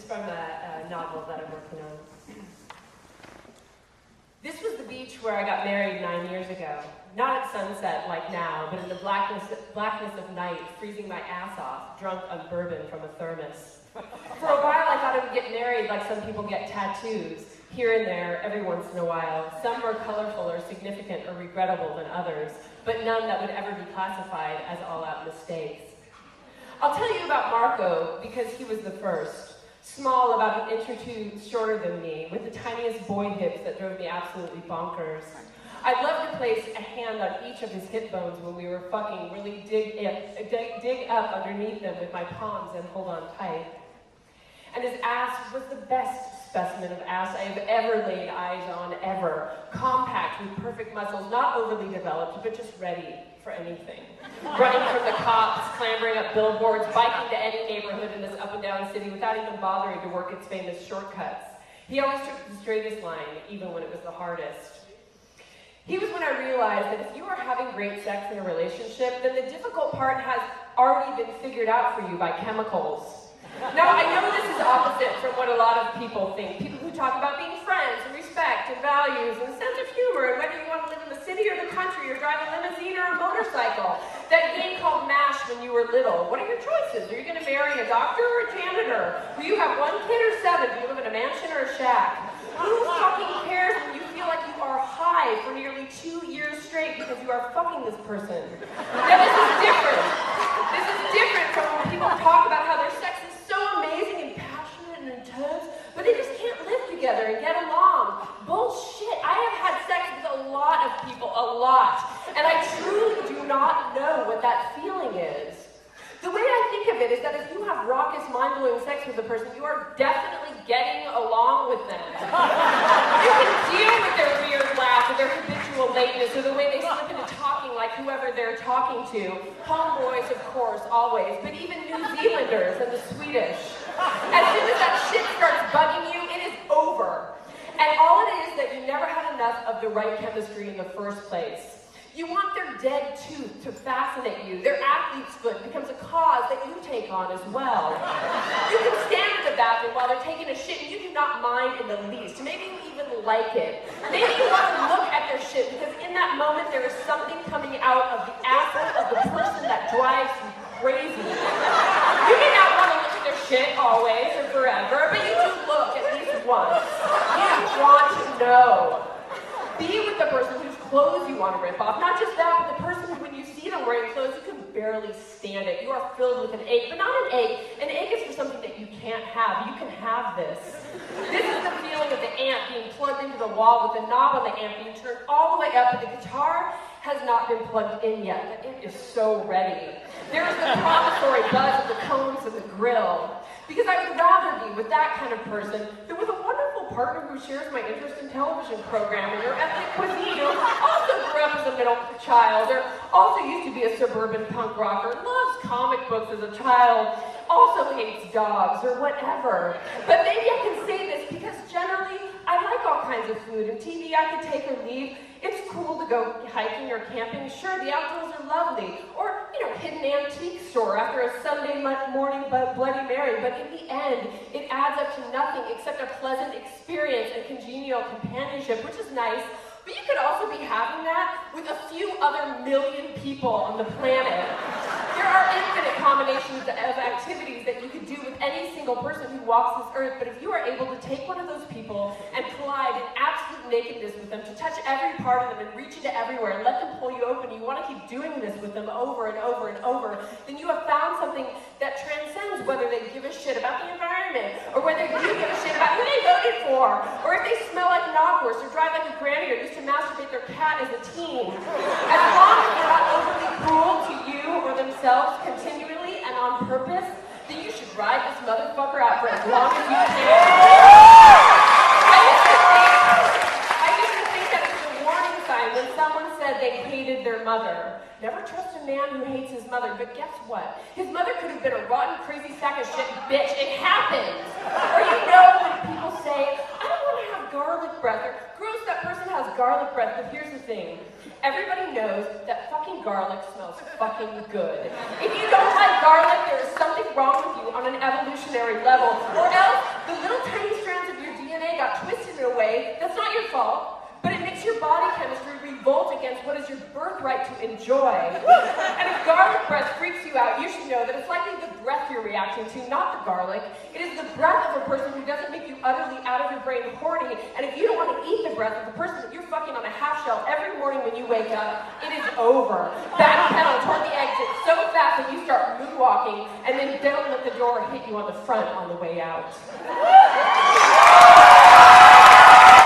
from a novel that I'm working on. This was the beach where I got married 9 years ago. Not at sunset like now, but in the blackness of night, freezing my ass off, drunk on bourbon from a thermos. For a while I thought I would get married like some people get tattoos, here and there, every once in a while. Some more colorful or significant or regrettable than others, but none that would ever be classified as all-out mistakes. I'll tell you about Marco because he was the first. Small, about an inch or two shorter than me, with the tiniest boy hips that drove me absolutely bonkers. I'd love to place a hand on each of his hip bones when we were fucking, really dig up underneath them with my palms and hold on tight. And his ass was the best specimen of ass I have ever laid eyes on, ever. Compact, with perfect muscles, not overly developed, but just ready for anything. Running from the cops, clambering up billboards, biking to any neighborhood in this up and down city without even bothering to work its famous shortcuts. He always took the straightest line, even when it was the hardest. He was when I realized that if you are having great sex in a relationship, then the difficult part has already been figured out for you by chemicals. Now, I know this is opposite from what a lot of people think. People who talk about being friends and respect and values and sense of humor and whether you want to live in the city or the country or drive a limousine or a motorcycle. That game called MASH when you were little. What are your choices? Are you going to marry a doctor or a janitor? Will you have 1 kid or 7? Do you live in a mansion or a shack? Who fucking cares when you feel like you are high for nearly 2 years straight because you are fucking this person? Now, this is different. This is different from when people talk about how their sex is so amazing and passionate and intense, but they just can't live together and get along. Bullshit. I have had sex with a lot of people, a lot, and I truly do not know what that feeling is. The way I think of it is that if you have raucous, mind-blowing sex with a person, you are definitely getting along with them. You can deal with their weird laugh or their habitual lateness or the way they slip into talking like whoever they're talking to. Homeboys, of course, always, but even New Zealanders and the Swedish. As soon as that shit starts bugging you, it is over. And all it is that you never had enough of the right chemistry in the first place. You want their dead tooth to fascinate you. Their athlete's foot becomes a cause that you take on as well. You can stand in the bathroom while they're taking a shit and you do not mind in the least. Maybe you even like it. Maybe you want to look at their shit because in that moment there is something coming out of the asshole of the person that drives you crazy. You may not want to look at their shit always or forever, but you do look at least once. You want to know. Be with the person whose clothes you want to rip off. Not just that, but the person who, when you see them wearing clothes, you can barely stand it. You are filled with an ache, but not an ache. An ache is for something that you can't have. You can have this. This is the feeling of the amp being plugged into the wall with the knob on the amp being turned all the way up, but the guitar has not been plugged in yet, but it is so ready. There is the promissory buzz of the cones of the grill. Because I would rather be with that kind of person than with a wonderful partner who shares my interest in television programming or ethnic cuisine, or also grew up as a middle child, or also used to be a suburban punk rocker, loves comic books as a child, also hates dogs, or whatever. But maybe I can say this because generally I like all kinds of food, and TV I could take or leave. It's cool to go hiking or camping. Sure, the outdoors are lovely. Or, hidden antique store after a Sunday morning Bloody Mary. But in the end, it adds up to nothing except a pleasant experience and congenial companionship, which is nice. But you could also be having that with a few other million people on the planet. There are infinite combinations of activities that you could do with any single person who walks this earth, but if you are able to take one of those people and collide in absolute nakedness with them, to touch every part of them and reach into everywhere and let them pull you open, you want to keep doing this with them over and over and over, then you have found something that transcends whether they give a shit about the environment, or whether you give a shit about who they voted for, or if they smell like knockwurst, or drive like a granny, or used to masturbate their cat as a teen. As long as they're not overly cruel to you or themselves continually and on purpose, then you should ride this motherfucker out for as long as you can. I used to think that it was a warning sign when someone said they hated their mother. Never trust a man who hates his mother, but guess what? His mother could have been a rotten, crazy sack of shit bitch. It happens. Or when people say, I don't want to have garlic breath, or gross, that person has garlic breath, but here's the thing. Everybody knows that fucking garlic smells fucking good. If you don't like garlic, there is something wrong with you on an evolutionary level, or else The little tiny strands of your DNA got twisted in a way that's not your fault, but it makes your body chemistry revolt against what is your birthright to enjoy. And if garlic breath freaks you out, you should know that it's likely the breath you're reacting to, not the garlic. It is the breath of a person who doesn't make you utterly out of your brain horny, and if you don't want to eat the breath of the person that you're fucking on a half shell every morning when you wake up, it is over. Backpedal toward the exit so fast that you start moonwalking, and then don't let the door hit you on the front on the way out.